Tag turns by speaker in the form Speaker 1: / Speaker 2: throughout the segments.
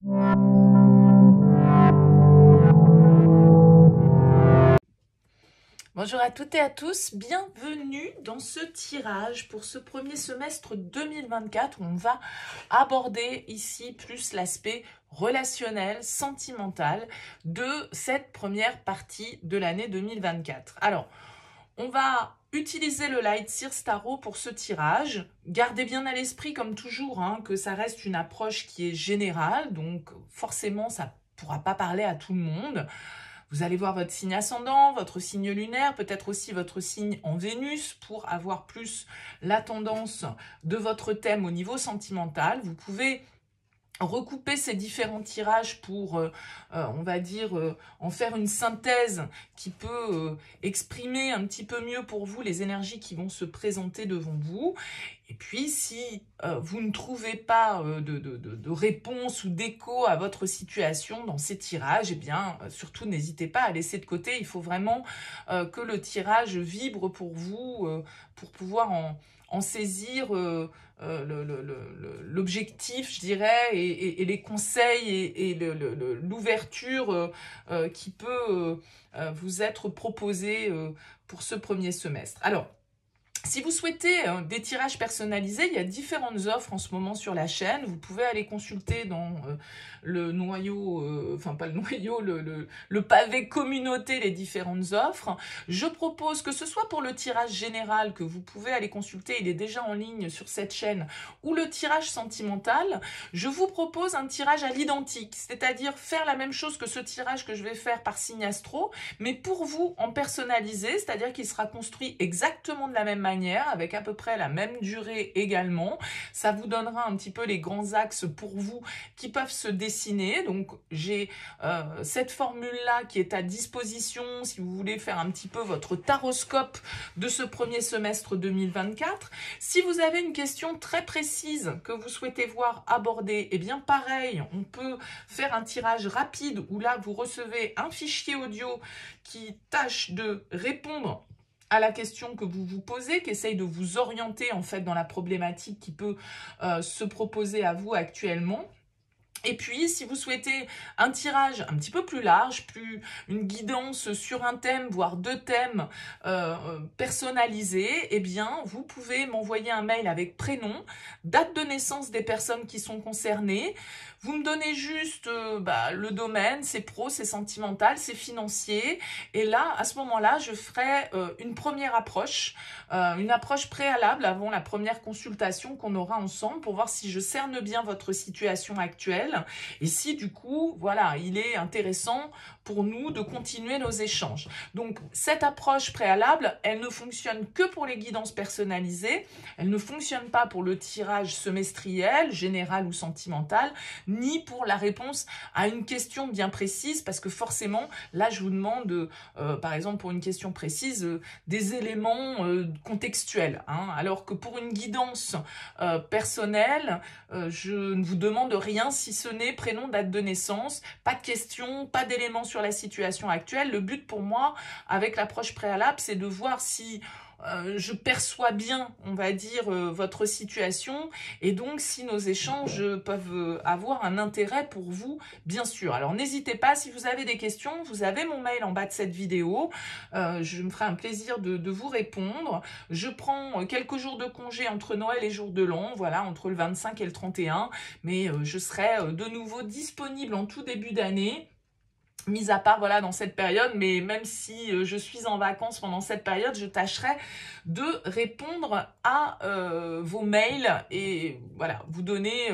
Speaker 1: Bonjour à toutes et à tous, bienvenue dans ce tirage pour ce premier semestre 2024 où on va aborder ici plus l'aspect relationnel, sentimental de cette première partie de l'année 2024. Alors, on va utiliser le Light Seers Tarot pour ce tirage. Gardez bien à l'esprit, comme toujours, que ça reste une approche qui est générale, donc forcément, ça ne pourra pas parler à tout le monde. Vous allez voir votre signe ascendant, votre signe lunaire, peut-être aussi votre signe en Vénus pour avoir plus la tendance de votre thème au niveau sentimental. Vous pouvez recouper ces différents tirages pour, on va dire, en faire une synthèse qui peut exprimer un petit peu mieux pour vous les énergies qui vont se présenter devant vous. Et puis, si vous ne trouvez pas de réponse ou d'écho à votre situation dans ces tirages, eh bien, surtout n'hésitez pas à laisser de côté. Il faut vraiment que le tirage vibre pour vous, pour pouvoir en saisir l'objectif, je dirais, et les conseils et l'ouverture qui peut vous être proposée pour ce premier semestre. Alors, si vous souhaitez des tirages personnalisés, il y a différentes offres en ce moment sur la chaîne. Vous pouvez aller consulter dans le noyau, enfin pas le noyau, le pavé communauté, les différentes offres. Je propose que ce soit pour le tirage général que vous pouvez aller consulter, il est déjà en ligne sur cette chaîne, ou le tirage sentimental, je vous propose un tirage à l'identique, c'est-à-dire faire la même chose que ce tirage que je vais faire par signe astro, mais pour vous en personnalisé, c'est-à-dire qu'il sera construit exactement de la même manière, avec à peu près la même durée également. Ça vous donnera un petit peu les grands axes pour vous qui peuvent se dessiner. Donc j'ai cette formule-là qui est à disposition si vous voulez faire un petit peu votre taroscope de ce premier semestre 2024. Si vous avez une question très précise que vous souhaitez voir abordée, eh bien pareil, on peut faire un tirage rapide où là vous recevez un fichier audio qui tâche de répondre à la question que vous vous posez, qui essaye de vous orienter en fait dans la problématique qui peut se proposer à vous actuellement. Et puis, si vous souhaitez un tirage un petit peu plus large, une guidance sur un thème, voire deux thèmes personnalisés, eh bien, vous pouvez m'envoyer un mail avec prénom, date de naissance des personnes qui sont concernées. Vous me donnez juste le domaine, c'est pro, c'est sentimental, c'est financier. Et là, à ce moment-là, je ferai une première approche, une approche préalable avant la première consultation qu'on aura ensemble pour voir si je cerne bien votre situation actuelle. Et si du coup, voilà, il est intéressant pour nous de continuer nos échanges. Donc, cette approche préalable, elle ne fonctionne que pour les guidances personnalisées, elle ne fonctionne pas pour le tirage semestriel, général ou sentimental, ni pour la réponse à une question bien précise, parce que forcément, là, je vous demande, par exemple, pour une question précise, des éléments contextuels, alors que pour une guidance personnelle, je ne vous demande rien si ce n'est prénom, date de naissance, pas de questions, pas d'éléments sur la situation actuelle. Le but pour moi, avec l'approche préalable, c'est de voir si je perçois bien, on va dire, votre situation et donc si nos échanges peuvent avoir un intérêt pour vous, bien sûr. Alors n'hésitez pas, si vous avez des questions, vous avez mon mail en bas de cette vidéo, je me ferai un plaisir de vous répondre. Je prends quelques jours de congé entre Noël et jour de l'an, voilà, entre le 25 et le 31, mais je serai de nouveau disponible en tout début d'année. Mis à part, voilà, dans cette période, mais même si je suis en vacances pendant cette période, je tâcherai de répondre à vos mails et voilà, vous donner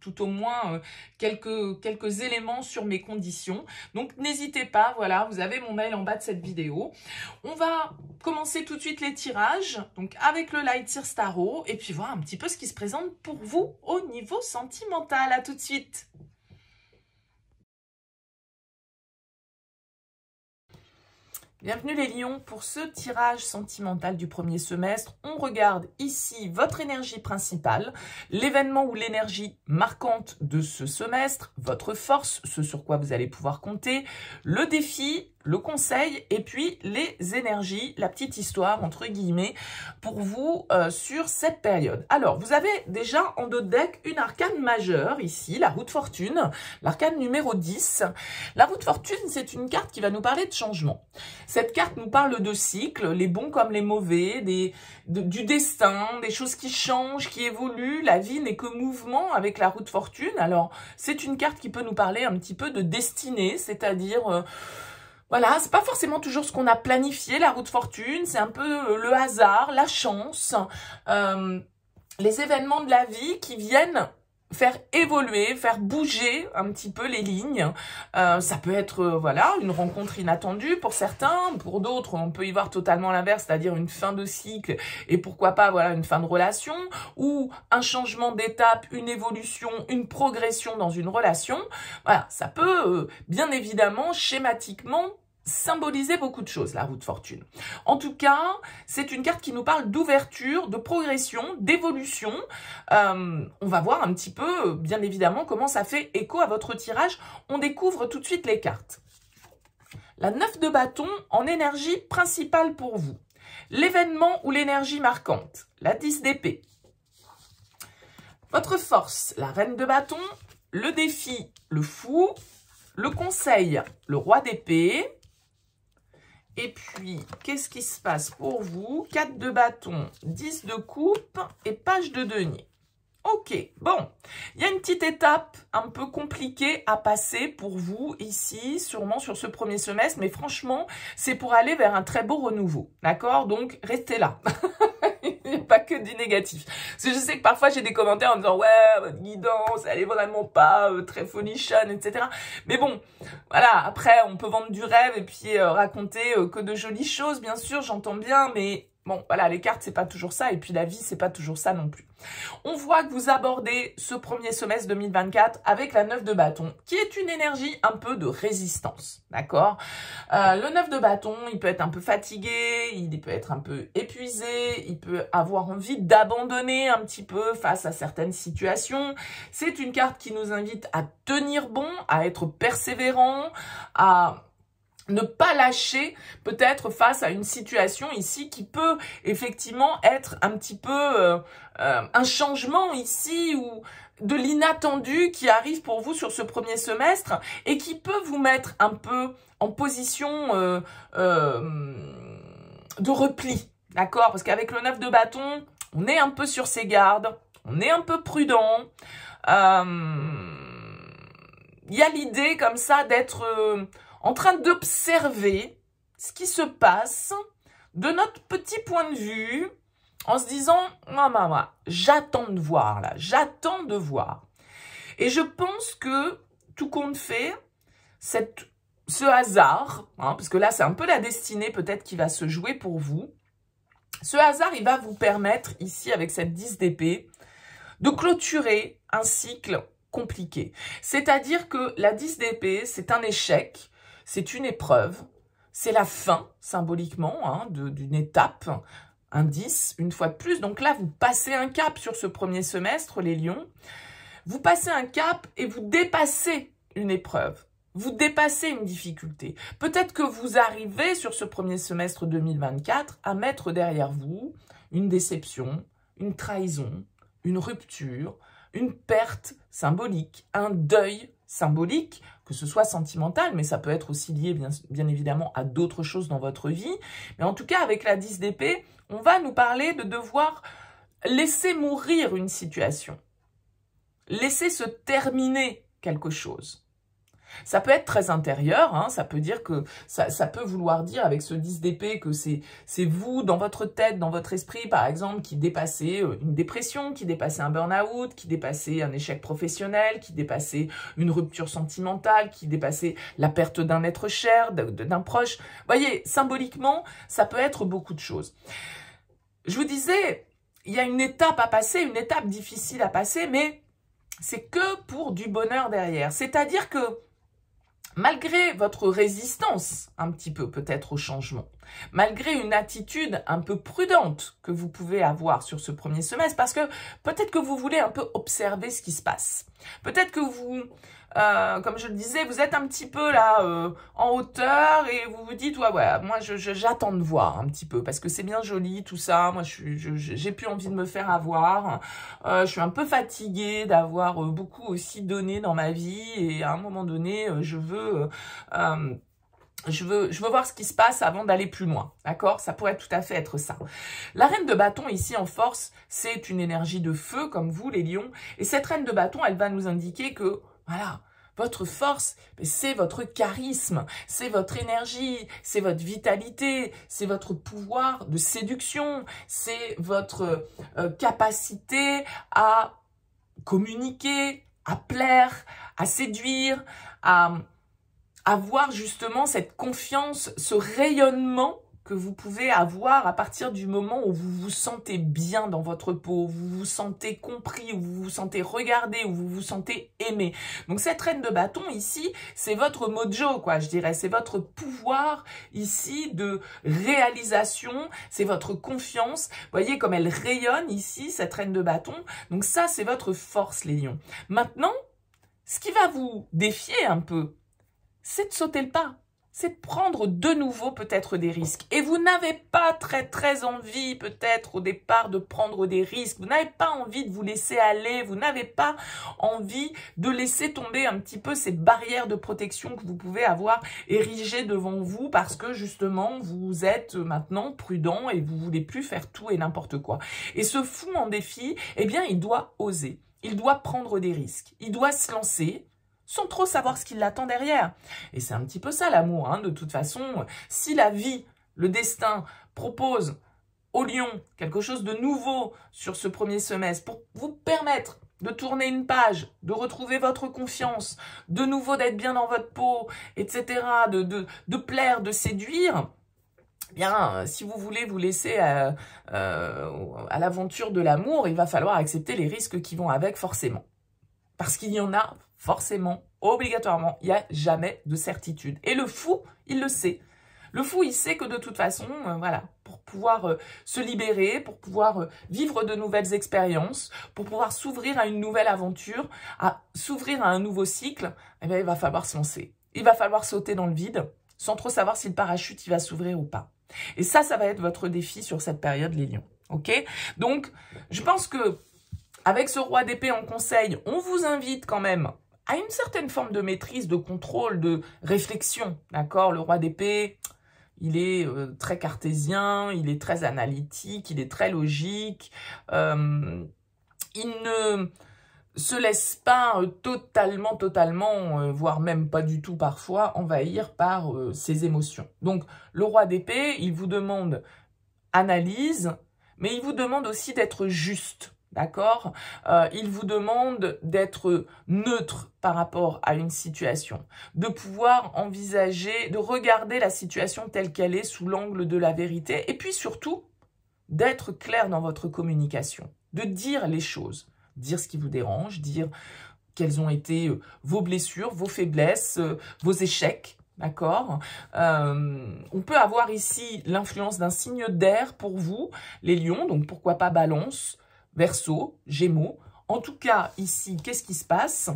Speaker 1: tout au moins quelques éléments sur mes conditions. Donc n'hésitez pas, voilà, vous avez mon mail en bas de cette vidéo. On va commencer tout de suite les tirages, donc avec le Light Seers Tarot, et puis voir un petit peu ce qui se présente pour vous au niveau sentimental. À tout de suite. Bienvenue les lions pour ce tirage sentimental du premier semestre. On regarde ici votre énergie principale, l'événement ou l'énergie marquante de ce semestre, votre force, ce sur quoi vous allez pouvoir compter, le défi, le conseil et puis les énergies, la petite histoire entre guillemets pour vous sur cette période. Alors, vous avez déjà en dos de deck une arcane majeure ici, la roue de fortune, l'arcane numéro 10. La roue de fortune, c'est une carte qui va nous parler de changement. Cette carte nous parle de cycles, les bons comme les mauvais, du destin, des choses qui changent, qui évoluent. La vie n'est que mouvement avec la roue de fortune. Alors, c'est une carte qui peut nous parler un petit peu de destinée, c'est-à-dire... voilà, c'est pas forcément toujours ce qu'on a planifié, la roue de fortune, c'est un peu le hasard, la chance, les événements de la vie qui viennent faire évoluer, faire bouger un petit peu les lignes. Ça peut être, voilà, une rencontre inattendue pour certains, pour d'autres, on peut y voir totalement l'inverse, c'est-à-dire une fin de cycle et pourquoi pas, voilà, une fin de relation ou un changement d'étape, une évolution, une progression dans une relation. Voilà, ça peut, bien évidemment, schématiquement, symboliser beaucoup de choses, la roue de fortune. En tout cas, c'est une carte qui nous parle d'ouverture, de progression, d'évolution. On va voir un petit peu, bien évidemment, comment ça fait écho à votre tirage. On découvre tout de suite les cartes. La 9 de bâton en énergie principale pour vous. L'événement ou l'énergie marquante. La 10 d'épée. Votre force, la reine de bâton. Le défi, le fou. Le conseil, le roi d'épée. Et puis, qu'est-ce qui se passe pour vous? 4 de bâton, 10 de coupe et page de denier. Ok, bon, il y a une petite étape un peu compliquée à passer pour vous ici, sûrement sur ce premier semestre, mais franchement, c'est pour aller vers un très beau renouveau, d'accord? Donc, restez là. Il n'y a pas que du négatif. Parce que je sais que parfois, j'ai des commentaires en disant « Ouais, votre guidance, elle est vraiment pas très folichonne, etc. » Mais bon, voilà, après, on peut vendre du rêve et puis raconter que de jolies choses, bien sûr, j'entends bien, mais... bon, voilà, les cartes, c'est pas toujours ça. Et puis, la vie, c'est pas toujours ça non plus. On voit que vous abordez ce premier semestre 2024 avec la 9 de bâton, qui est une énergie un peu de résistance, d'accord? Le 9 de bâton, il peut être un peu fatigué, il peut être un peu épuisé, il peut avoir envie d'abandonner un petit peu face à certaines situations. C'est une carte qui nous invite à tenir bon, à être persévérant, à... ne pas lâcher peut-être face à une situation ici qui peut effectivement être un petit peu un changement ici ou de l'inattendu qui arrive pour vous sur ce premier semestre et qui peut vous mettre un peu en position de repli, d'accord? Parce qu'avec le 9 de bâton, on est un peu sur ses gardes, on est un peu prudent. Il y a l'idée comme ça d'être... en train d'observer ce qui se passe de notre petit point de vue en se disant « Maman, j'attends de voir là, j'attends de voir ». Et je pense que tout compte fait, ce hasard, hein, parce que là c'est un peu la destinée peut-être qui va se jouer pour vous, ce hasard il va vous permettre ici avec cette 10 d'épée de clôturer un cycle compliqué. C'est-à-dire que la 10 d'épée c'est un échec. C'est une épreuve, c'est la fin, symboliquement, hein, d'une étape, un 10, une fois de plus. Donc là, vous passez un cap sur ce premier semestre, les lions. Vous passez un cap et vous dépassez une épreuve. Vous dépassez une difficulté. Peut-être que vous arrivez sur ce premier semestre 2024 à mettre derrière vous une déception, une trahison, une rupture, une perte symbolique, un deuil symbolique, que ce soit sentimental, mais ça peut être aussi lié bien évidemment à d'autres choses dans votre vie. Mais en tout cas, avec la 10 d'épée, on va nous parler de devoir laisser mourir une situation, laisser se terminer quelque chose. Ça peut être très intérieur, hein, ça peut dire que ça peut vouloir dire avec ce 10 d'épée que c'est vous dans votre tête, dans votre esprit par exemple qui dépassez une dépression, qui dépassez un burn-out, qui dépassez un échec professionnel, qui dépassez une rupture sentimentale, qui dépassez la perte d'un être cher, d'un proche. Vous voyez, symboliquement, ça peut être beaucoup de choses. Je vous disais, il y a une étape à passer, une étape difficile à passer, mais c'est que pour du bonheur derrière. C'est-à-dire que malgré votre résistance un petit peu peut-être au changement, malgré une attitude un peu prudente que vous pouvez avoir sur ce premier semestre, parce que peut-être que vous voulez un peu observer ce qui se passe. Peut-être que vous comme je le disais, vous êtes un petit peu là en hauteur et vous vous dites, ouais, moi j'attends de voir un petit peu parce que c'est bien joli tout ça. Moi, j'ai plus envie de me faire avoir. Je suis un peu fatiguée d'avoir beaucoup aussi donné dans ma vie et à un moment donné, je veux voir ce qui se passe avant d'aller plus loin, d'accord? Ça pourrait tout à fait être ça. La reine de bâton, ici, en force, c'est une énergie de feu, comme vous, les lions. Et cette reine de bâton, elle va nous indiquer que, voilà, votre force, c'est votre charisme, c'est votre énergie, c'est votre vitalité, c'est votre pouvoir de séduction, c'est votre capacité à communiquer, à plaire, à séduire, à avoir justement cette confiance, ce rayonnement que vous pouvez avoir à partir du moment où vous vous sentez bien dans votre peau, vous vous sentez compris, où vous vous sentez regardé, où vous vous sentez aimé. Donc cette reine de bâton ici, c'est votre mojo, quoi, je dirais. C'est votre pouvoir ici de réalisation, c'est votre confiance. Vous voyez comme elle rayonne ici, cette reine de bâton. Donc ça, c'est votre force, les lions. Maintenant, ce qui va vous défier un peu, c'est de sauter le pas, c'est de prendre de nouveau peut-être des risques. Et vous n'avez pas très envie peut-être au départ de prendre des risques, vous n'avez pas envie de vous laisser aller, vous n'avez pas envie de laisser tomber un petit peu ces barrières de protection que vous pouvez avoir érigées devant vous parce que justement vous êtes maintenant prudent et vous voulez plus faire tout et n'importe quoi. Et ce fou en défi, eh bien il doit oser, il doit prendre des risques, il doit se lancer, sans trop savoir ce qui l'attend derrière. Et c'est un petit peu ça l'amour, hein. De toute façon, si la vie, le destin propose au lion quelque chose de nouveau sur ce premier semestre pour vous permettre de tourner une page, de retrouver votre confiance, de nouveau d'être bien dans votre peau, etc., de plaire, de séduire, eh bien, si vous voulez vous laisser à l'aventure de l'amour, il va falloir accepter les risques qui vont avec forcément. Parce qu'il y en a forcément, obligatoirement, il n'y a jamais de certitude. Et le fou, il le sait. Le fou, il sait que de toute façon, voilà, pour pouvoir se libérer, pour pouvoir vivre de nouvelles expériences, pour pouvoir s'ouvrir à une nouvelle aventure, à s'ouvrir à un nouveau cycle, eh bien, il va falloir se lancer. Il va falloir sauter dans le vide, sans trop savoir si le parachute il va s'ouvrir ou pas. Et ça va être votre défi sur cette période, les lions. Ok? Donc, je pense que avec ce roi d'épée en conseil, on vous invite quand même à une certaine forme de maîtrise, de contrôle, de réflexion, d'accord? Le roi d'épée, il est très cartésien, il est très analytique, il est très logique, il ne se laisse pas totalement, voire même pas du tout parfois, envahir par ses émotions. Donc, le roi d'épée, il vous demande analyse, mais il vous demande aussi d'être juste. D'accord? Il vous demande d'être neutre par rapport à une situation, de pouvoir envisager, de regarder la situation telle qu'elle est sous l'angle de la vérité et puis surtout d'être clair dans votre communication, de dire les choses, dire ce qui vous dérange, dire quelles ont été vos blessures, vos faiblesses, vos échecs. D'accord? On peut avoir ici l'influence d'un signe d'air pour vous, les lions, donc pourquoi pas Balance, Verseau, Gémeaux. En tout cas, ici, qu'est-ce qui se passe?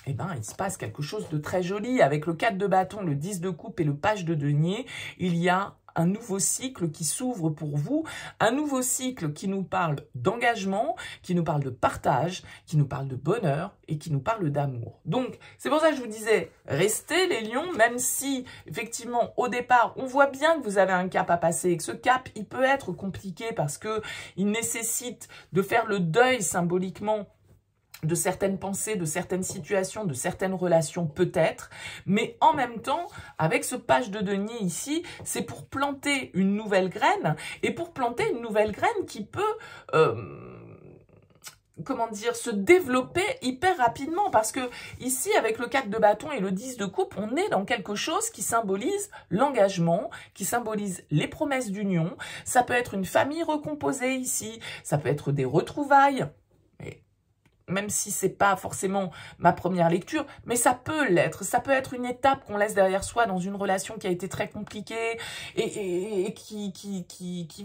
Speaker 1: Eh bien, il se passe quelque chose de très joli. Avec le 4 de bâton, le 10 de coupe et le page de denier, il y a un nouveau cycle qui s'ouvre pour vous, un nouveau cycle qui nous parle d'engagement, qui nous parle de partage, qui nous parle de bonheur et qui nous parle d'amour. Donc, c'est pour ça que je vous disais, restez les lions, même si, effectivement, au départ, on voit bien que vous avez un cap à passer et que ce cap, il peut être compliqué parce que il nécessite de faire le deuil symboliquement de certaines pensées, de certaines situations, de certaines relations peut-être, mais en même temps, avec ce page de denier ici, c'est pour planter une nouvelle graine, et pour planter une nouvelle graine qui peut, comment dire, se développer hyper rapidement, parce que ici, avec le 4 de bâton et le 10 de coupe, on est dans quelque chose qui symbolise l'engagement, qui symbolise les promesses d'union, ça peut être une famille recomposée ici, ça peut être des retrouvailles, même si c'est pas forcément ma première lecture, mais ça peut l'être. Ça peut être une étape qu'on laisse derrière soi dans une relation qui a été très compliquée et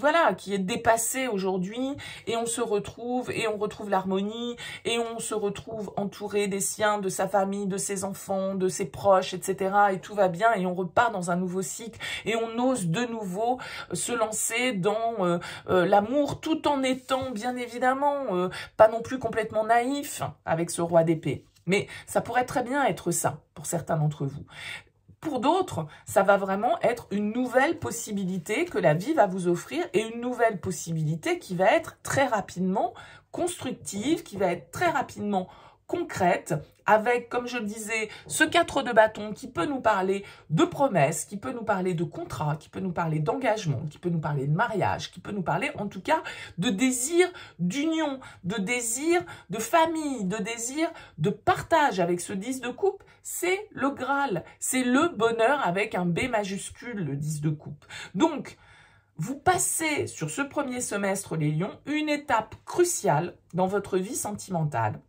Speaker 1: voilà, qui est dépassée aujourd'hui, et on se retrouve, et on retrouve l'harmonie, et on se retrouve entouré des siens, de sa famille, de ses enfants, de ses proches, etc. Et tout va bien, et on repart dans un nouveau cycle, et on ose de nouveau se lancer dans l'amour, tout en étant bien évidemment pas non plus complètement naïf avec ce roi d'épée. Mais ça pourrait très bien être ça pour certains d'entre vous. Pour d'autres, ça va vraiment être une nouvelle possibilité que la vie va vous offrir, et une nouvelle possibilité qui va être très rapidement constructive, qui va être très rapidement concrète, avec, comme je le disais, ce 4 de bâton qui peut nous parler de promesses, qui peut nous parler de contrat, qui peut nous parler d'engagement, qui peut nous parler de mariage, qui peut nous parler en tout cas de désir d'union, de désir de famille, de désir de partage. Avec ce 10 de coupe, c'est le Graal, c'est le bonheur avec un B majuscule, le 10 de coupe. Donc, vous passez sur ce premier semestre, les lions, une étape cruciale dans votre vie sentimentale.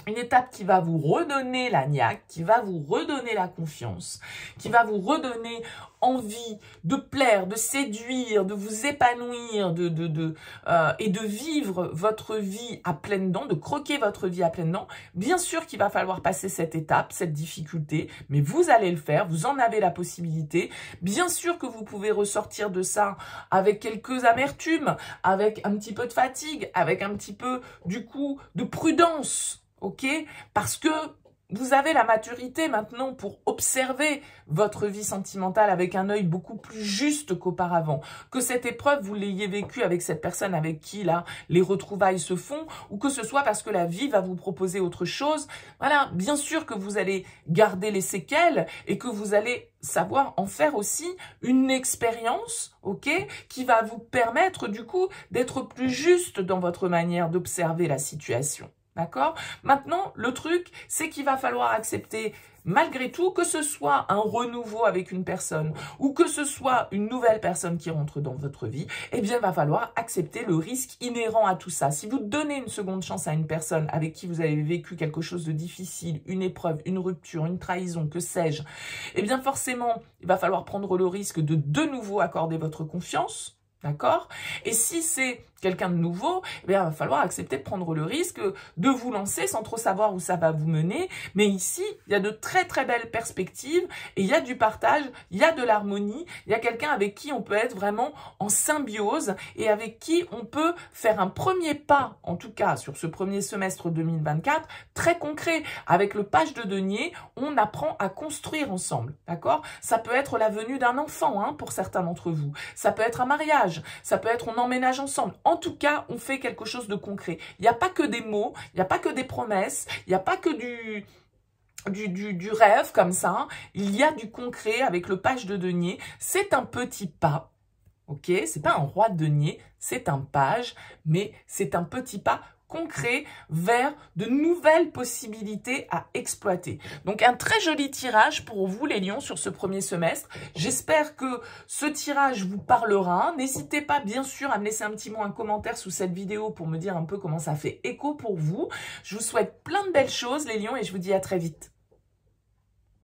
Speaker 1: Une étape qui va vous redonner la niaque, qui va vous redonner la confiance, qui va vous redonner envie de plaire, de séduire, de vous épanouir, et de vivre votre vie à pleines dents, de croquer votre vie à pleines dents. Bien sûr qu'il va falloir passer cette étape, cette difficulté, mais vous allez le faire, vous en avez la possibilité. Bien sûr que vous pouvez ressortir de ça avec quelques amertumes, avec un petit peu de fatigue, avec un petit peu, du coup, de prudence. Ok, parce que vous avez la maturité maintenant pour observer votre vie sentimentale avec un œil beaucoup plus juste qu'auparavant. Que cette épreuve, vous l'ayez vécue avec cette personne avec qui là les retrouvailles se font, ou que ce soit parce que la vie va vous proposer autre chose. Voilà, bien sûr que vous allez garder les séquelles et que vous allez savoir en faire aussi une expérience, ok, qui va vous permettre du coup d'être plus juste dans votre manière d'observer la situation. D'accord? Maintenant, le truc, c'est qu'il va falloir accepter, malgré tout, que ce soit un renouveau avec une personne ou que ce soit une nouvelle personne qui rentre dans votre vie, eh bien, il va falloir accepter le risque inhérent à tout ça. Si vous donnez une seconde chance à une personne avec qui vous avez vécu quelque chose de difficile, une épreuve, une rupture, une trahison, que sais-je, eh bien, forcément, il va falloir prendre le risque de nouveau accorder votre confiance. D'accord? Et si c'est quelqu'un de nouveau, eh bien, il va falloir accepter de prendre le risque de vous lancer sans trop savoir où ça va vous mener. Mais ici, il y a de très très belles perspectives et il y a du partage, il y a de l'harmonie, il y a quelqu'un avec qui on peut être vraiment en symbiose et avec qui on peut faire un premier pas, en tout cas sur ce premier semestre 2024, très concret. Avec le page de denier, on apprend à construire ensemble. D'accord? Ça peut être la venue d'un enfant, hein, pour certains d'entre vous. Ça peut être un mariage, ça peut être on emménage ensemble. En tout cas, on fait quelque chose de concret. Il n'y a pas que des mots, il n'y a pas que des promesses, il n'y a pas que du rêve comme ça. Il y a du concret avec le page de denier. C'est un petit pas, ok? C'est pas un roi de denier, c'est un page, mais c'est un petit pas concret vers de nouvelles possibilités à exploiter. Donc un très joli tirage pour vous les lions sur ce premier semestre. J'espère que ce tirage vous parlera. N'hésitez pas bien sûr à me laisser un petit mot, un commentaire sous cette vidéo pour me dire un peu comment ça fait écho pour vous. Je vous souhaite plein de belles choses les lions et je vous dis à très vite.